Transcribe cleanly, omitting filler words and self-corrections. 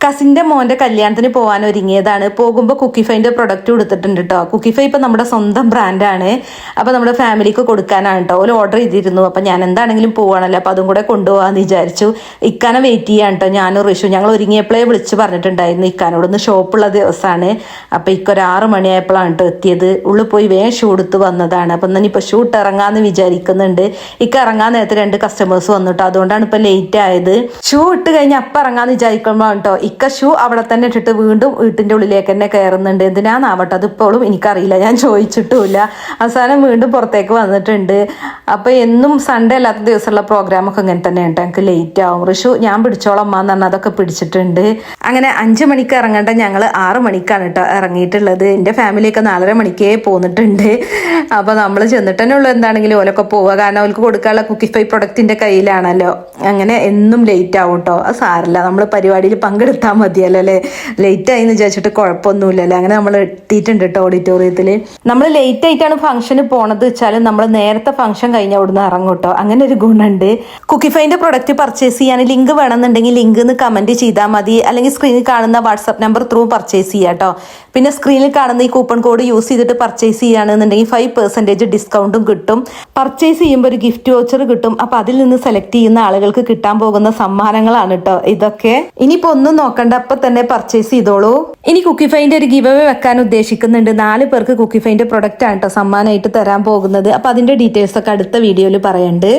കസിൻ്റെ മോൻ്റെ കല്യാണത്തിന് പോകാൻ ഒരുങ്ങിയതാണ്. പോകുമ്പോൾ കുക്കിഫൈൻ്റെ പ്രൊഡക്റ്റ് കൊടുത്തിട്ടുണ്ട് കേട്ടോ. കുക്കിഫൈ ഇപ്പം നമ്മുടെ സ്വന്തം ബ്രാൻഡാണ്. അപ്പോൾ നമ്മുടെ ഫാമിലിക്ക് കൊടുക്കാനാണ് കേട്ടോ. ഒരു ഓർഡർ ചെയ്തിരുന്നു. അപ്പോൾ ഞാൻ എന്താണെങ്കിലും പോവാണല്ലോ, അപ്പോൾ അതും കൂടെ കൊണ്ടുപോകാമെന്ന് വിചാരിച്ചു. ഇക്കാനെ വെയിറ്റ് ചെയ്യാൻ കേട്ടോ. ഞാനും ഋഷു ഞങ്ങൾ ഒരുങ്ങിയപ്പോഴേ വിളിച്ച് പറഞ്ഞിട്ടുണ്ടായിരുന്നു ഇക്കാനോട്. ഇന്ന് ഷോപ്പുള്ള ദിവസമാണ്. അപ്പോൾ ഇക്കൊരു 6 മണിയായപ്പോഴാണ് കേട്ടോ എത്തിയത്. ഉള്ളിൽ പോയി വേഗം ഷൂ എടുത്ത് വന്നതാണ്. അപ്പം എന്നാൽ ഇപ്പോൾ ഷൂട്ട് ഇറങ്ങാമെന്ന് വിചാരിക്കുന്നുണ്ട്. ഇക്ക ഇറങ്ങാൻ നേരത്തെ 2 കസ്റ്റമേഴ്സ് വന്നു കേട്ടോ. അതുകൊണ്ടാണ് ഇപ്പോൾ ലേറ്റ് ആയത്. ഷൂ ഇട്ട് കഴിഞ്ഞ് അപ്പം ഇറങ്ങാമെന്ന് വിചാരിക്കുമ്പോൾ കേട്ടോ ഇക്ക ഷൂ അവിടെ തന്നെ ഇട്ടിട്ട് വീണ്ടും വീട്ടിൻ്റെ ഉള്ളിലേക്ക് തന്നെ കയറുന്നുണ്ട്. എന്തിനാന്നാവട്ടെ അതിപ്പോഴും എനിക്കറിയില്ല, ഞാൻ ചോദിച്ചിട്ടുമില്ല. അവസാനം വീണ്ടും പുറത്തേക്ക് വന്നിട്ടുണ്ട്. അപ്പോൾ എന്നും സൺഡേ അല്ലാത്ത ദിവസമുള്ള പ്രോഗ്രാമൊക്കെ ഇങ്ങനെ തന്നെ ഉണ്ട്. എനിക്ക് ലേറ്റ് ആവും. ഋഷു ഞാൻ പിടിച്ചോളാം അമ്മ എന്ന് പറഞ്ഞാൽ അതൊക്കെ പിടിച്ചിട്ടുണ്ട്. അങ്ങനെ 5 മണിക്ക് ഇറങ്ങേണ്ട ഞങ്ങൾ 6 മണിക്കാണ് കേട്ടോ ഇറങ്ങിയിട്ടുള്ളത്. എൻ്റെ ഫാമിലിയൊക്കെ 4:30 മണിക്കേ പോന്നിട്ടുണ്ട്. അപ്പോൾ നമ്മൾ ചെന്നിട്ട് തന്നെ ഉള്ളൂ എന്താണെങ്കിലും ഓലൊക്കെ പോവുക. കാരണം അവർക്ക് കൊടുക്കാനുള്ള കുക്കിഫൈ പ്രൊഡക്റ്റിൻ്റെ കയ്യിലാണല്ലോ. അങ്ങനെ എന്നും ലേറ്റ് ആവും കേട്ടോ. അത് സാരില്ല, നമ്മൾ പരിപാടിയിൽ പങ്കെടുത്താൽ മതിയല്ലോ അല്ലേ. ലേറ്റ് ആയി എന്ന് വിചാരിച്ചിട്ട് കുഴപ്പമൊന്നുമില്ലല്ലോ. അങ്ങനെ നമ്മൾ എത്തിയിട്ടുണ്ട് കേട്ടോ ഓഡിറ്റോറിയത്തിൽ. നമ്മൾ ലേറ്റ് ആയിട്ടാണ് ഫംഗ്ഷന് പോണത് വെച്ചാൽ നമ്മൾ നേരത്തെ ഫംഗ്ഷൻ കഴിഞ്ഞ അവിടുന്ന് ഇറങ്ങും കേട്ടോ. അങ്ങനെ ഒരു ഗുണമുണ്ട്. കുക്കിഫൈൻ്റെ പ്രൊഡക്റ്റ് പർച്ചേസ് ചെയ്യാൻ ലിങ്ക് വേണമെന്നുണ്ടെങ്കിൽ ലിങ്ക് എന്ന് കമൻറ്റ് ചെയ്താൽ മതി. അല്ലെങ്കിൽ സ്ക്രീനിൽ കാണുന്ന വാട്സപ്പ് നമ്പർ ത്രൂ പർച്ചേസ് ചെയ്യാം കേട്ടോ. പിന്നെ സ്ക്രീനിൽ കാണുന്ന ഈ കൂപ്പൺ കോഡ് യൂസ് ചെയ്തിട്ട് പർച്ചേസ് ചെയ്യുകയാണെന്നുണ്ടെങ്കിൽ 5% ഡിസ്കൗണ്ടും കിട്ടും. പർച്ചേസ് ചെയ്യുമ്പോൾ ഒരു ഗിഫ്റ്റ് വൗച്ചർ കിട്ടും. അപ്പോൾ അതിൽ നിന്ന് സെലക്ട് ചെയ്യുന്ന ആളുകൾക്ക് കിട്ടാൻ പോകുന്ന സമ്മാനങ്ങളാണ് കേട്ടോ ഇതൊക്കെ. ഇനിയിപ്പോൾ ഒന്നും നോക്കണ്ട, അപ്പം തന്നെ പർച്ചേസ് ചെയ്തോളൂ. ഇനി കുക്കിഫൈൻ്റെ ഒരു ഗിവ് അവേ വെക്കാൻ ഉദ്ദേശിക്കുന്നുണ്ട്. 4 പേർക്ക് കുക്കിഫൈൻ്റെ പ്രൊഡക്റ്റ് ആണ് കേട്ടോ സമ്മാനമായിട്ട് തരാൻ പോകുന്നത്. അപ്പോൾ അതിൻ്റെ ഡീറ്റെയിൽസ് ഒക്കെ അടുത്ത വീഡിയോയിൽ പറയുന്നുണ്ട്.